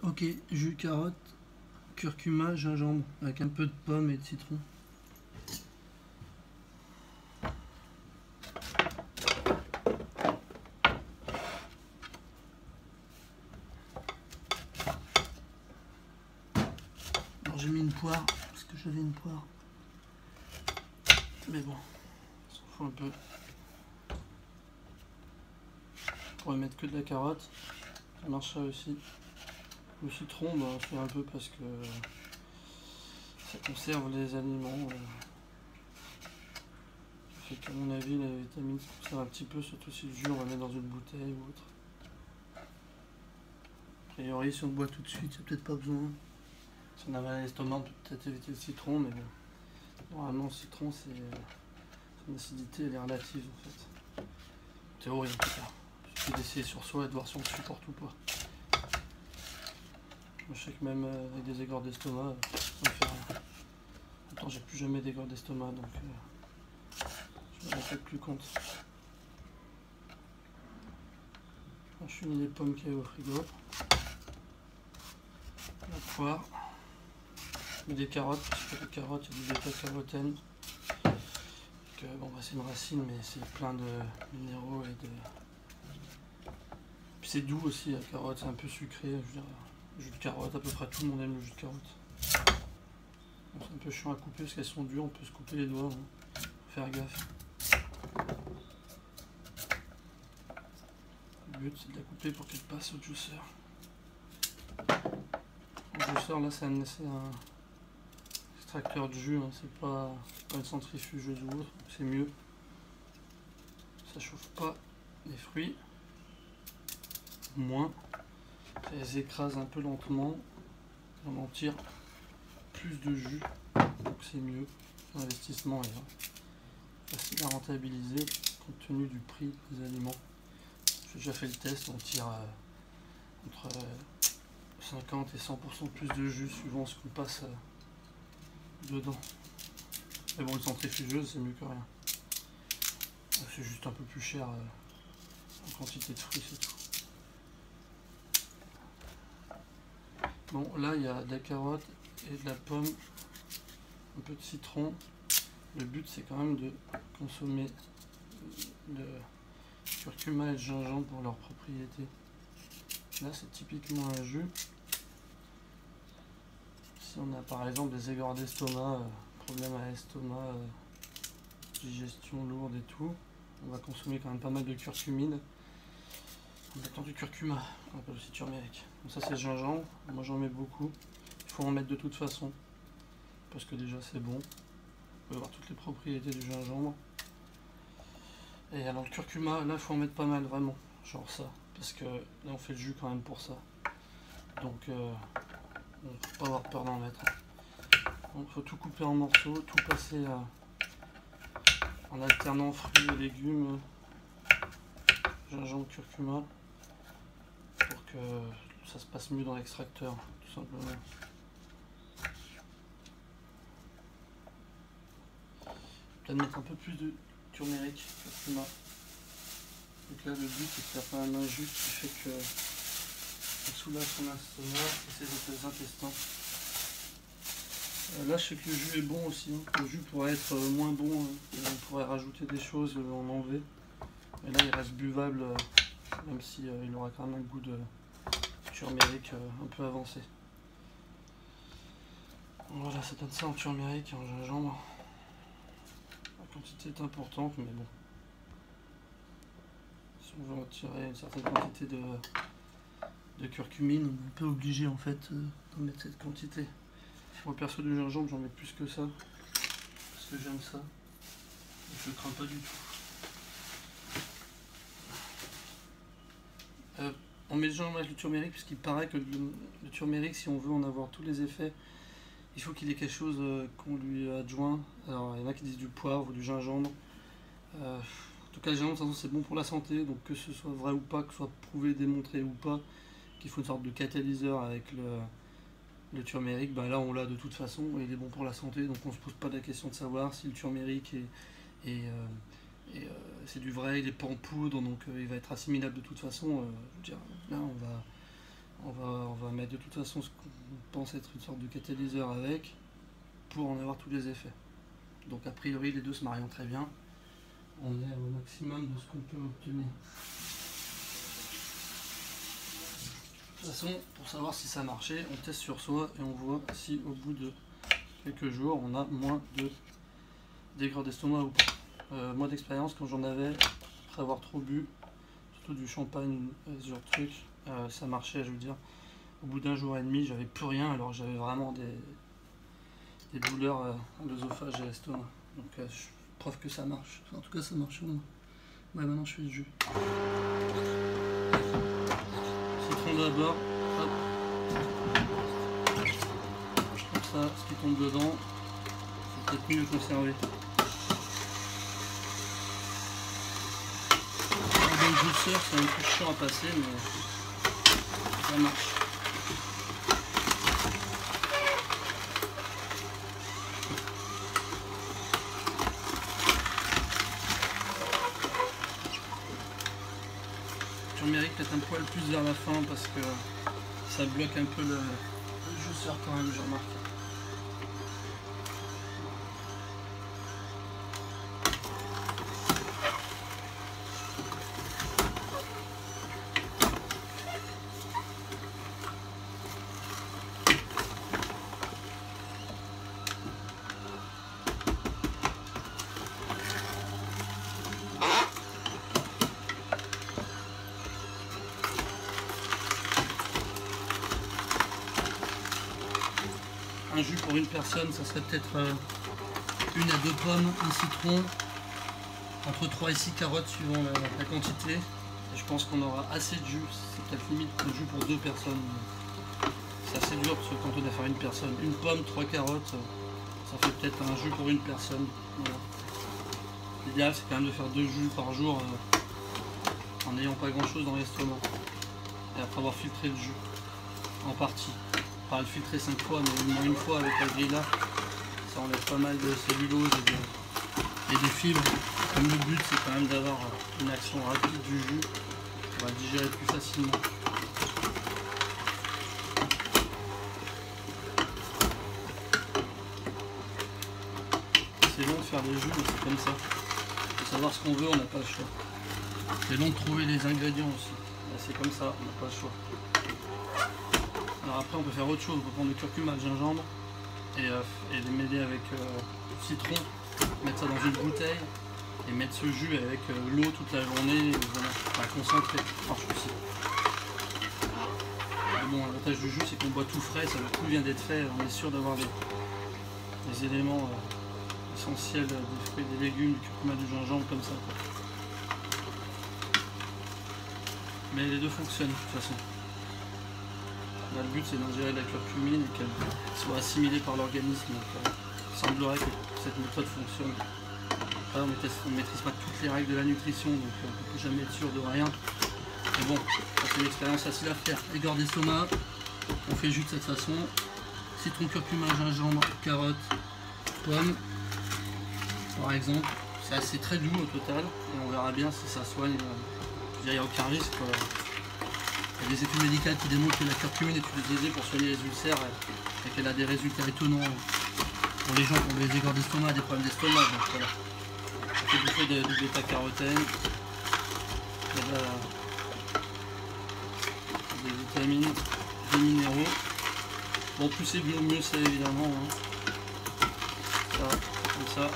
Ok, jus de carotte, curcuma, gingembre, avec un peu de pomme et de citron. Alors j'ai mis une poire, parce que j'avais une poire. Mais bon, on s'en fout un peu. On pourrait mettre que de la carotte, ça marchera aussi. Le citron, bah, c'est un peu parce que ça conserve les aliments. Ça fait qu'à mon avis, les vitamines se conservent un petit peu, surtout si le jus on va mettre dans une bouteille ou autre. A priori, si on boit tout de suite, il n'y a peut-être pas besoin. Si on avait un estomac, on peut peut-être éviter le citron, mais bon. Normalement, le citron, son acidité, elle est relative en fait. En théorie, en tout cas. Il suffit d'essayer sur soi et de voir si on le supporte ou pas. Moi, je sais que même avec des aigreurs d'estomac, ça me fait rien. Pourtant, j'ai plus jamais d'aigreurs d'estomac, donc je me rends peut-être plus compte. Je suis mis les pommes qu'il y a au frigo. La poire. Je mets des carottes, parce que les carottes, il y a du bêta-carotène. Bon, bah, c'est une racine, mais c'est plein de minéraux et de. Puis c'est doux aussi, la carotte, c'est un peu sucré. Je veux dire, le jus de carotte, à peu près tout le monde aime le jus de carotte. Bon, c'est un peu chiant à couper parce qu'elles sont dures, on peut se couper les doigts. Hein. Faut faire gaffe. Le but, c'est de la couper pour qu'elle passe au juicer. Le juicer, là, c'est un extracteur de jus, hein. C'est pas une centrifugeuse ou autre, c'est mieux. Ça chauffe pas les fruits. Moins. Ça les écrase un peu lentement. On en tire plus de jus, donc c'est mieux. L'investissement est facile à rentabiliser compte tenu du prix des aliments. J'ai déjà fait le test, on tire entre 50 et 100% plus de jus suivant ce qu'on passe dedans. Mais bon, une centrifugeuse, c'est mieux que rien. C'est juste un peu plus cher en quantité de fruits, c'est tout. Bon, là, il y a de la carotte et de la pomme, un peu de citron. Le but, c'est quand même de consommer le curcuma et le gingembre pour leurs propriétés. Là, c'est typiquement un jus. Si on a par exemple des aigreurs d'estomac, problème à l'estomac, digestion lourde et tout, on va consommer quand même pas mal de curcumine. En mettant du curcuma, on appelle aussi turmeric. Donc ça, c'est le gingembre. Moi, j'en mets beaucoup. Il faut en mettre de toute façon, parce que déjà, c'est bon. On peut avoir toutes les propriétés du gingembre. Et alors, le curcuma, là, il faut en mettre pas mal, vraiment. Genre ça. Parce que là, on fait le jus quand même pour ça. Donc, il ne faut pas avoir peur d'en mettre. Donc, il faut tout couper en morceaux, tout passer en alternant fruits et légumes, gingembre, curcuma, pour que ça se passe mieux dans l'extracteur, tout simplement. Peut-être mettre un peu plus de turmeric, curcuma. Donc là, le but, c'est de faire quand même un jus qui fait que ça soulage son estomac et ses intestins. Là, je sais que le jus est bon aussi. Hein. Le jus pourrait être moins bon. Hein. On pourrait rajouter des choses, en enlever. Mais là, il reste buvable, même si il aura quand même un goût de turmeric un peu avancé. Voilà, ça donne ça en turmeric et en gingembre. La quantité est importante, mais bon. Si on veut retirer une certaine quantité de curcumine, on est un peu obligé en fait d'en mettre cette quantité. Moi perso du gingembre, j'en mets plus que ça, parce que j'aime ça. Je le crains pas du tout. On met le gingembre avec le turmeric, puisqu'il paraît que le turmeric, si on veut en avoir tous les effets, il faut qu'il ait quelque chose qu'on lui adjoint. Alors il y en a qui disent du poivre ou du gingembre. En tout cas, le gingembre, de toute façon, c'est bon pour la santé, donc que ce soit vrai ou pas, que ce soit prouvé, démontré ou pas, qu'il faut une sorte de catalyseur avec le turmeric, bah là on l'a de toute façon, et il est bon pour la santé, donc on se pose pas la question de savoir si le turmeric c'est du vrai, il n'est pas en poudre, donc il va être assimilable de toute façon. Je veux dire, là on va mettre de toute façon ce qu'on pense être une sorte de catalyseur avec pour en avoir tous les effets. Donc a priori les deux se marient très bien. On est au maximum de ce qu'on peut obtenir. De toute façon, pour savoir si ça marchait, on teste sur soi et on voit si au bout de quelques jours on a moins de d'aigreur d'estomac ou pas. Moi d'expérience, quand j'en avais, après avoir trop bu, surtout du champagne, ce genre de truc, ça marchait, je veux dire. Au bout d'un jour et demi, j'avais plus rien, alors j'avais vraiment des douleurs à l'œsophage et à l'estomac. Donc preuve que ça marche. En tout cas, ça marche sur moi. Ouais, maintenant je fais le jus. Citron d'abord, hop. Comme ça, ce qui tombe dedans, c'est peut-être mieux conservé. Dans le juiceur, c'est un peu chiant à passer, mais ça marche. J'en mérite peut-être un poil plus vers la fin parce que ça bloque un peu le juiceur quand même, j'ai remarqué. Un jus pour une personne, ça serait peut-être 1 à 2 pommes, un citron, entre 3 et 6 carottes suivant la quantité. Et je pense qu'on aura assez de jus, c'est peut-être limite de jus pour 2 personnes. C'est assez dur parce que quand on a faire une personne, une pomme, 3 carottes, ça fait peut-être un jus pour une personne. Voilà. L'idéal c'est quand même de faire 2 jus par jour en n'ayant pas grand chose dans l'estomac. Et après avoir filtré le jus en partie. Pas le filtrer 5 fois, mais au moins une fois avec la grille là, ça enlève pas mal de cellulose et des fibres. Comme le but c'est quand même d'avoir une action rapide du jus, on va le digérer plus facilement. C'est long de faire des jus, mais c'est comme ça. Pour savoir ce qu'on veut, on n'a pas le choix. C'est long de trouver les ingrédients aussi. C'est comme ça, on n'a pas le choix. Alors après on peut faire autre chose, on peut prendre le curcuma, le gingembre et les mêler avec citron, mettre ça dans une bouteille et mettre ce jus avec l'eau toute la journée, voilà, enfin, concentré, ça marche aussi. Mais bon, l'avantage du jus c'est qu'on boit tout frais, ça tout vient d'être fait, on est sûr d'avoir les éléments essentiels des fruits, des légumes, du curcuma, du gingembre comme ça. Mais les deux fonctionnent de toute façon. Là, le but c'est d'ingérer la curcumine et qu'elle soit assimilée par l'organisme. Il semblerait que cette méthode fonctionne. Après, on ne maîtrise pas toutes les règles de la nutrition, donc on ne peut jamais être sûr de rien. Mais bon, c'est une expérience facile à faire. Aigreur d'estomac, on fait le jus de cette façon. Citron, curcuma, gingembre, carotte, pomme, par exemple. C'est très doux au total et on verra bien si ça soigne. Il n'y a aucun risque. Il y a des études médicales qui démontrent que la curcumine est utilisée pour soigner les ulcères et qu'elle a des résultats étonnants pour les gens qui ont des aigreurs d'estomac, des problèmes d'estomac. Donc voilà. Ça fait bouffer de bêta-carotène, des vitamines, des minéraux. Bon, plus c'est bio, mieux c'est évidemment. Hein. Ça, comme ça.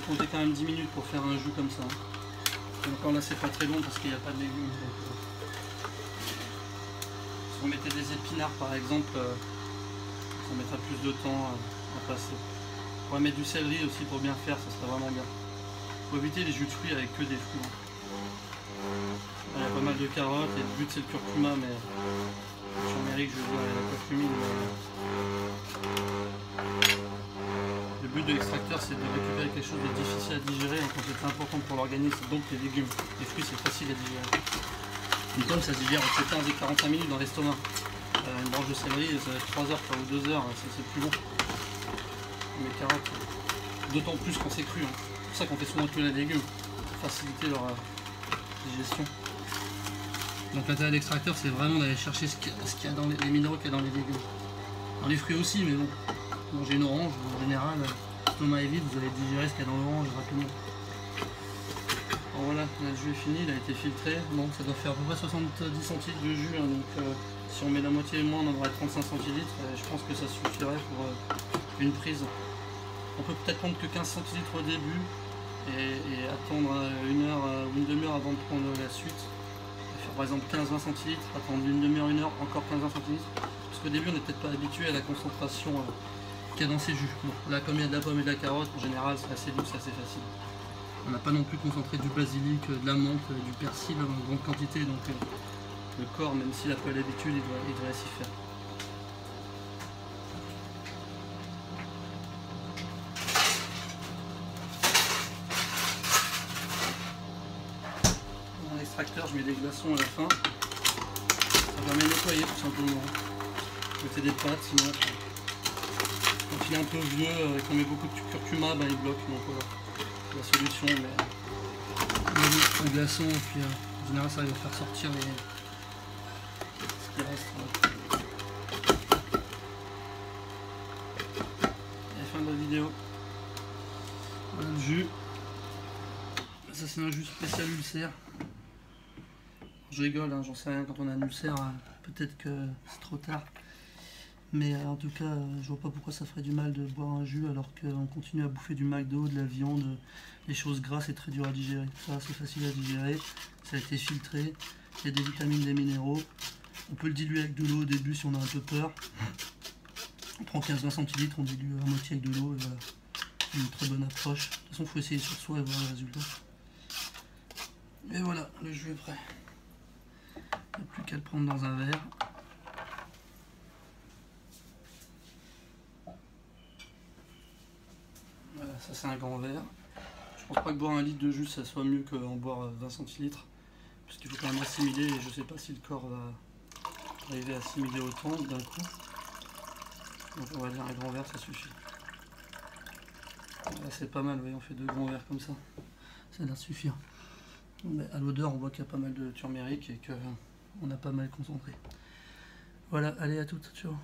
Compter quand même 10 minutes pour faire un jus comme ça. Et encore là c'est pas très long parce qu'il n'y a pas de légumes. Si vous mettez des épinards par exemple, ça mettra plus de temps à passer. On pourrait mettre du céleri aussi pour bien faire, ça serait vraiment bien. Il faut éviter les jus de fruits avec que des fruits. Il y a pas mal de carottes et le but c'est le curcuma, mais turmeric je veux dire la curcumine. Le but de l'extracteur c'est de récupérer quelque chose de difficile à digérer en quantité importante pour l'organisme, donc les légumes. Les fruits c'est facile à digérer. Une pomme ça se digère entre 15 et 45 minutes dans l'estomac. Une branche de céleri ça va être 3 heures ou 2 heures, c'est plus long. Les carottes, d'autant plus quand c'est cru. Hein. C'est pour ça qu'on fait souvent que les légumes, pour faciliter leur digestion. Donc l'intérêt de l'extracteur, c'est vraiment d'aller chercher ce qu'il y a dans les minéraux qu'il y a dans les légumes. Dans les fruits aussi, mais bon, manger une orange, en général, l'estomac est vide, vous allez digérer ce qu'il y a dans l'orange rapidement. Alors voilà, le jus est fini, il a été filtré. Bon, ça doit faire à peu près 70 centilitres de jus, hein, donc si on met la moitié et moins, on en aurait 35 centilitres. Et je pense que ça suffirait pour une prise. On peut peut-être prendre que 15 centilitres au début et attendre une heure ou une demi-heure avant de prendre la suite. Faire par exemple 15-20 centilitres, attendre une demi-heure, une heure, encore 15-20 centilitres. Parce qu'au début, on n'est peut-être pas habitué à la concentration qu'il y a dans ces jus. Bon, là, comme il y a de la pomme et de la carotte, en général, c'est assez doux, c'est assez facile. On n'a pas non plus concentré du basilic, de la menthe, du persil en grande quantité, donc le corps, même s'il n'a pas l'habitude, il doit s'y faire. Dans l'extracteur, je mets des glaçons à la fin. Ça permet de nettoyer tout simplement. Mettez des pâtes, sinon quand il est un peu vieux et qu'on met beaucoup de curcuma, bah, il bloque. Donc voilà, c'est la solution. Mais un glaçon, et puis en général ça va faire sortir ce qui reste. Et fin de la vidéo. Voilà le jus. Ça c'est un jus spécial ulcère. Je rigole, hein, j'en sais rien, quand on a un ulcère, peut-être que c'est trop tard. Mais en tout cas, je vois pas pourquoi ça ferait du mal de boire un jus alors qu'on continue à bouffer du McDo, de la viande, des choses grasses et très dur à digérer. Ça, c'est facile à digérer, ça a été filtré, il y a des vitamines, des minéraux. On peut le diluer avec de l'eau au début si on a un peu peur. On prend 15-20 centilitres, on dilue à moitié avec de l'eau et voilà. Une très bonne approche. De toute façon, il faut essayer sur soi et voir le résultat. Et voilà, le jus est prêt. Il n'y a plus qu'à le prendre dans un verre. Voilà, ça c'est un grand verre. Je pense pas que boire un litre de jus ça soit mieux qu'en boire 20 centilitres. Puisqu'il faut quand même assimiler et je sais pas si le corps va arriver à assimiler autant d'un coup. Donc on va dire un grand verre ça suffit. Là c'est pas mal, vous voyez, on fait 2 grands verres comme ça. Ça a l'air de suffire. Mais à l'odeur on voit qu'il y a pas mal de turméric et qu'on a pas mal concentré. Voilà, allez à toutes, ciao.